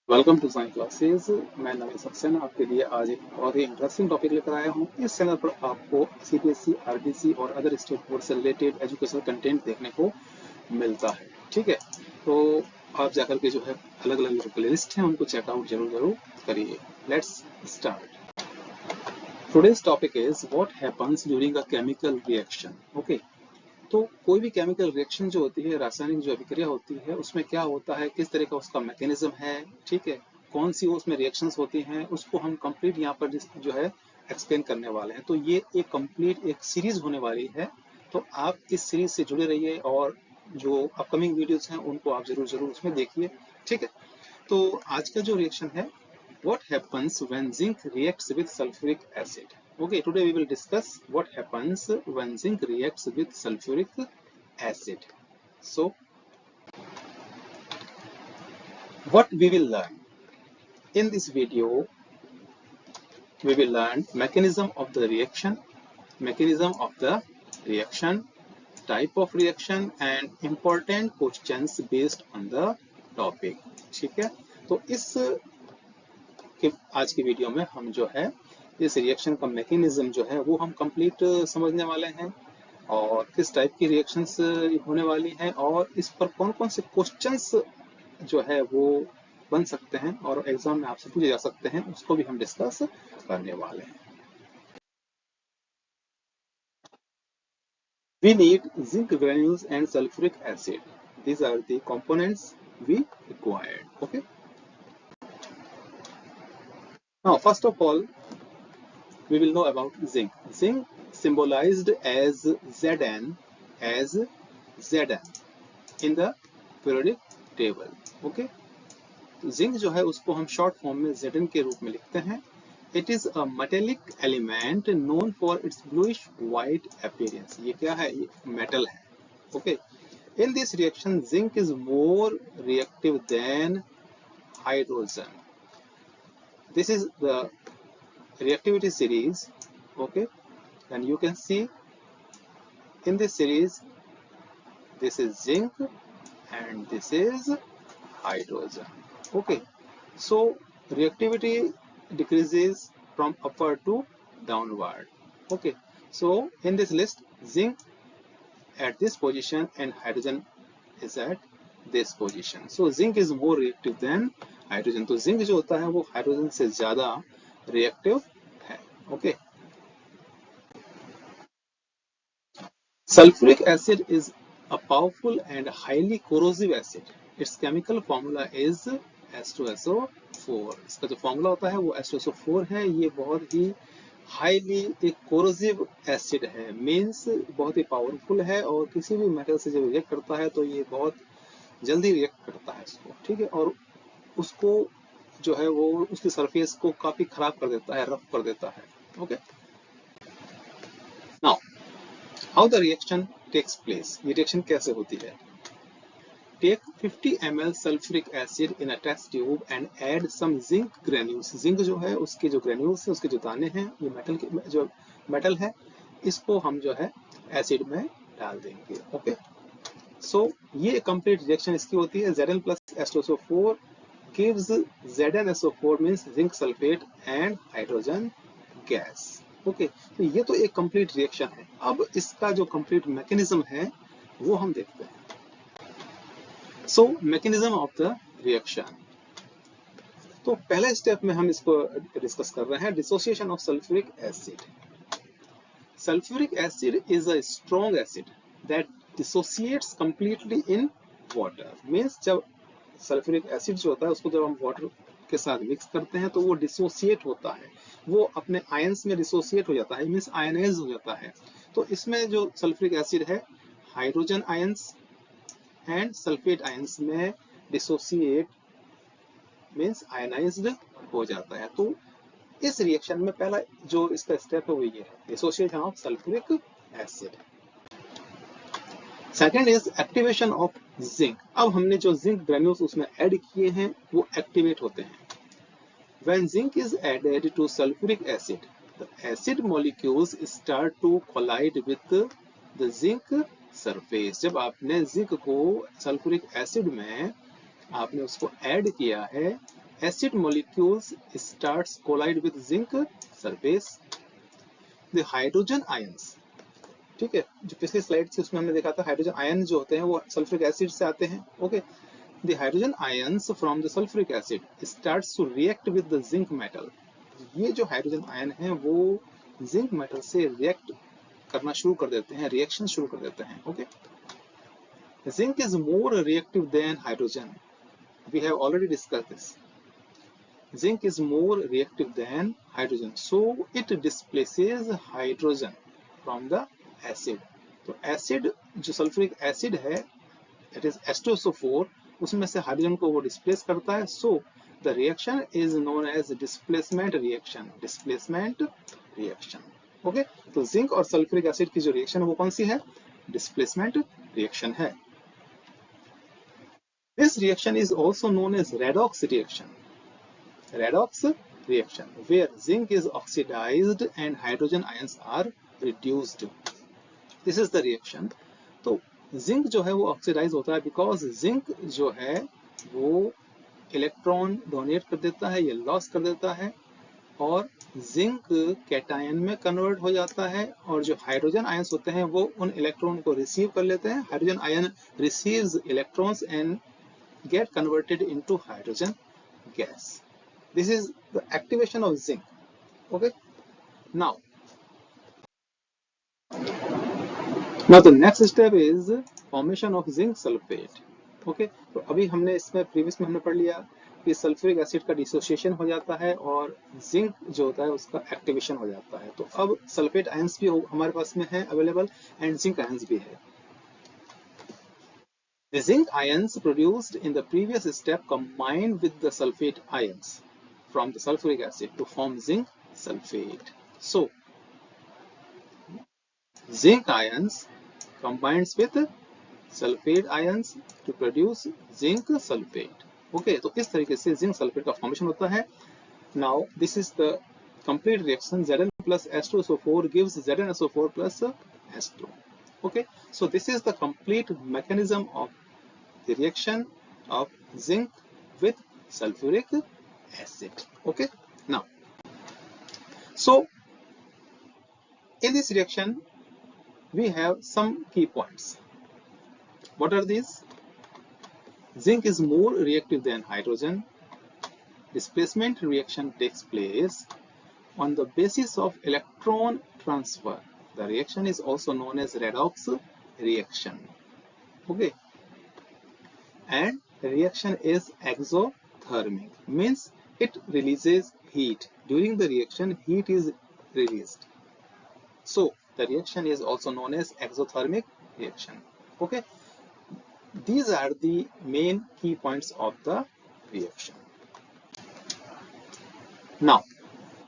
Welcome to science classes. मैं नवीन सक्सेना आपके लिए आज एक बहुत ही इंटरेस्टिंग टॉपिक लेकर आया हूँ। इस चैनल पर आपको सीबीएसई, आरबीसी और अदर स्टेट बोर्ड से रिलेटेड एजुकेशनल कंटेंट देखने को मिलता है। ठीक है, तो आप जाकर के जो है अलग अलग जो प्ले लिस्ट है उनको चेकआउट जरूर करिए। Let's start. Today's topic is what happens during a chemical reaction. Okay, तो कोई भी केमिकल रिएक्शन जो होती है, रासायनिक जो अभिक्रिया होती है, उसमें क्या होता है, किस तरह का उसका मैकेनिज्म है, ठीक है, कौन सी उसमें रिएक्शंस होती हैं, उसको हम कंप्लीट यहाँ पर जो है एक्सप्लेन करने वाले हैं। तो ये एक कंप्लीट एक सीरीज होने वाली है। तो आप इस सीरीज से जुड़े रहिए और जो अपकमिंग वीडियोस हैं उनको आप जरूर जरूर उसमें देखिए। ठीक है, तो आज का जो रिएक्शन है, what happens when zinc reacts with sulfuric acid. Okay, today we will discuss what happens when zinc reacts with sulfuric acid. So what we will learn in this video, we will learn mechanism of the reaction, type of reaction and important questions based on the topic. ठीक है, तो इस कि आज की video में हम जो है इस रिएक्शन का मैकेनिज्म जो है वो हम कंप्लीट समझने वाले हैं, और किस टाइप की रिएक्शंस होने वाली हैं, और इस पर कौन कौन से क्वेश्चंस जो है वो बन सकते हैं और एग्जाम में आपसे पूछे जा सकते हैं, उसको भी हम डिस्कस करने वाले हैं। We need zinc granules and sulfuric acid. These are the components we required. Okay. Now, first of all, we will know about zinc. Zinc symbolized as Zn in the periodic table. Okay, तो zinc जो है उसको हम short form में Zn के रूप में लिखते हैं। It is a metallic element known for its bluish white appearance. ये क्या है? ये मेटल है। Okay, in this reaction zinc is more reactive than hydrogen. This is the reactivity series. Okay, and you can see in this series this is zinc and this is hydrogen. Okay, so reactivity decreases from upward to downward. Okay, so in this list zinc at this position and hydrogen is at this position. So zinc is more reactive than hydrogen. तो zinc जो होता है वो hydrogen से ज्यादा reactive है. Okay, sulfuric acid is a powerful and highly corrosive acid. Its chemical formula is H2SO4. इसका जो फॉर्मूला होता है वो H2SO4 है। ये बहुत ही हाईली एक कोरोसिव एसिड है, मीन्स बहुत ही पावरफुल है, और किसी भी मेटल से जब रिएक्ट करता है तो ये बहुत जल्दी रिएक्ट करता है इसको। ठीक है, और उसको जो है वो उसकी सरफेस को काफी खराब कर देता है, रफ कर देता है। Okay, now how the reaction takes place. ये रिएक्शन कैसे होती है? Take 50 ml sulphuric acid in a test tube and add some zinc granules. Zinc जो है उसके जो ग्रेन्यूल्स है, उसके जो दाने हैं, ये मेटल के जो मेटल है, इसको हम जो है एसिड में डाल देंगे। ओके, सो ये कंप्लीट रिएक्शन इसकी होती है। Zn plus H2SO4 gives ZnSO4 means zinc sulfate and hydrogen gas. Okay, तो ये तो एक कंप्लीट रिएक्शन है। अब इसका जो कंप्लीट मैकेनिज्म है वो हम देखते हैं। सो मैकेनिज्म ऑफ द रिएक्शन, तो पहले स्टेप में हम इसको डिस्कस कर रहे हैं, dissociation of sulphuric acid. Sulphuric acid is a strong acid that dissociates completely in water. Means जब सल्फ्यूरिक एसिड जो होता है उसको जब हम वाटर के साथ मिक्स करते हैं तो वो डिसोसिएट होता है, वो अपने आयंस में डिसोसिएट हो जाता है, मींस आयनाइज हो जाता है। तो इसमें जो सल्फ्यूरिक एसिड है, hydrogen ions and sulphate ions में डिसोसिएट मींस आयनाइज्ड हो जाता है। तो इस रिएक्शन में पहला जो इसका स्टेप है वो ये है, dissociation of sulphuric acid. Second is activation of zinc. अब हमने जो जिंक ग्रेन्यूल्स उसमें ऐड किए हैं वो एक्टिवेट होते हैं। When zinc is added to sulfuric acid, the acid molecules start to collide with the zinc surface. जब आपने जिंक को सल्फ्यूरिक एसिड में आपने उसको ऐड किया है acid molecules starts collide with zinc surface. The hydrogen ions, ठीक है, जो पिछली स्लाइड थी उसमें हमने देखा था हाइड्रोजन आयन जो होते हैं वो सल्फ्यूरिक एसिड से आते हैं. Okay, the hydrogen ions from the sulfuric acid starts to react with the zinc metal. ये जो हाइड्रोजन आयन है वो जिंक मेटल से रिएक्ट करना शुरू कर देते हैं, रिएक्शन शुरू कर देते हैं. Okay, zinc is more reactive than hydrogen. We have already discussed this. Zinc is more reactive than hydrogen, so it displaces hydrogen from the acid. तो एसिड जो सल्फ्यूरिक एसिड है, इट इज H2SO4, उसमें से hydrogen को वो displace करता है. So the reaction is known as displacement reaction. Displacement reaction. Okay, तो जिंक और सल्फ्यूरिक एसिड की जो रिएक्शन है वो कौन सी है? डिस्प्लेसमेंट रिएक्शन है. This reaction is also known as redox reaction. Redox reaction, where zinc is oxidized and hydrogen ions are reduced. This is the reaction. तो जिंक जो है वो ऑक्सीडाइज होता है बिकॉज जिंक जो है वो इलेक्ट्रॉन डोनेट कर देता है या लॉस कर देता है और जिंक कैटायन में कन्वर्ट हो जाता है और जो हाइड्रोजन आयंस होते हैं वो उन इलेक्ट्रॉन को रिसीव कर लेते हैं. Hydrogen ion receives electrons and get converted into hydrogen gas. This is the activation of zinc. Okay. Now the next step is formation of zinc sulfate. Okay. तो अभी हमने इसमें प्रीवियस में हमने पढ़ लिया कि सल्फ्यूरिक एसिड का डिसोसिएशन हो जाता है और जिंक जो होता है उसका एक्टिवेशन हो जाता है. तो अब सल्फेट आयंस भी हमारे पास में है अवेलेबल एंड जिंक आयंस भी है. The zinc ions produced in the previous step combine with the sulfate ions from the sulfuric acid to form zinc sulfate. So zinc ions combines with sulfate ions to produce zinc sulfate. Okay, तो इस तरीके से zinc sulfate का formation होता है. Now this is the complete reaction. Zn plus H2SO4 gives ZnSO4 plus H2. Okay, so this is the complete mechanism of the reaction of zinc with sulfuric acid. Okay, now so in this reaction we have some key points. What are these? Zinc is more reactive than hydrogen. Displacement reaction takes place on the basis of electron transfer. The reaction is also known as redox reaction. Okay, and reaction is exothermic, means it releases heat. During the reaction, heat is released. So the reaction is also known as exothermic reaction. Okay, these are the main key points of the reaction. Now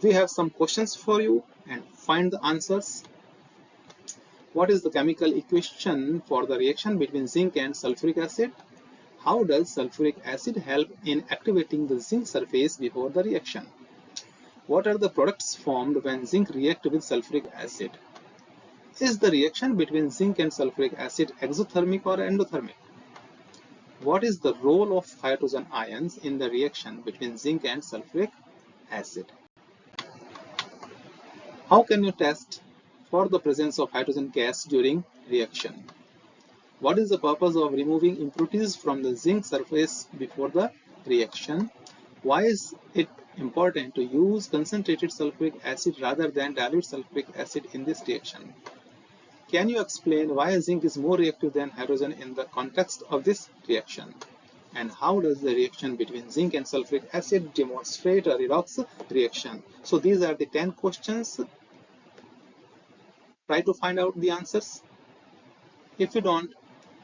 we have some questions for you and find the answers. What is the chemical equation for the reaction between zinc and sulfuric acid? How does sulfuric acid help in activating the zinc surface before the reaction? What are the products formed when zinc reacts with sulfuric acid? Is the reaction between zinc and sulfuric acid exothermic or endothermic? What is the role of hydrogen ions in the reaction between zinc and sulfuric acid? How can you test for the presence of hydrogen gas during reaction? What is the purpose of removing impurities from the zinc surface before the reaction? Why is it important to use concentrated sulfuric acid rather than dilute sulfuric acid in this reaction? Can you explain why zinc is more reactive than hydrogen in the context of this reaction? And how does the reaction between zinc and sulfuric acid demonstrate a redox reaction? So these are the 10 questions. Try to find out the answers. If you don't,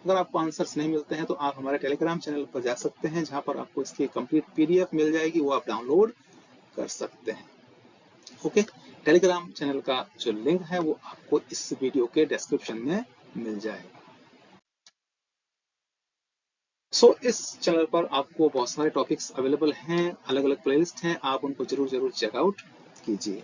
अगर आपको answers नहीं मिलते हैं तो आप हमारे Telegram channel पर जा सकते हैं जहां पर आपको इसकी कंप्लीट पीडीएफ मिल जाएगी, वो आप डाउनलोड कर सकते हैं. ओके, टेलीग्राम चैनल का जो लिंक है वो आपको इस वीडियो के डिस्क्रिप्शन में मिल जाएगा. इस चैनल पर आपको बहुत सारे टॉपिक्स अवेलेबल हैं, अलग अलग प्लेलिस्ट हैं, आप उनको जरूर चेकआउट कीजिए.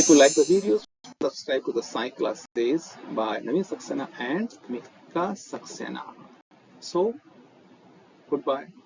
If you like the videos, subscribe to the Science Classes by Naveen Saxena and Mika Saxena. So good bye.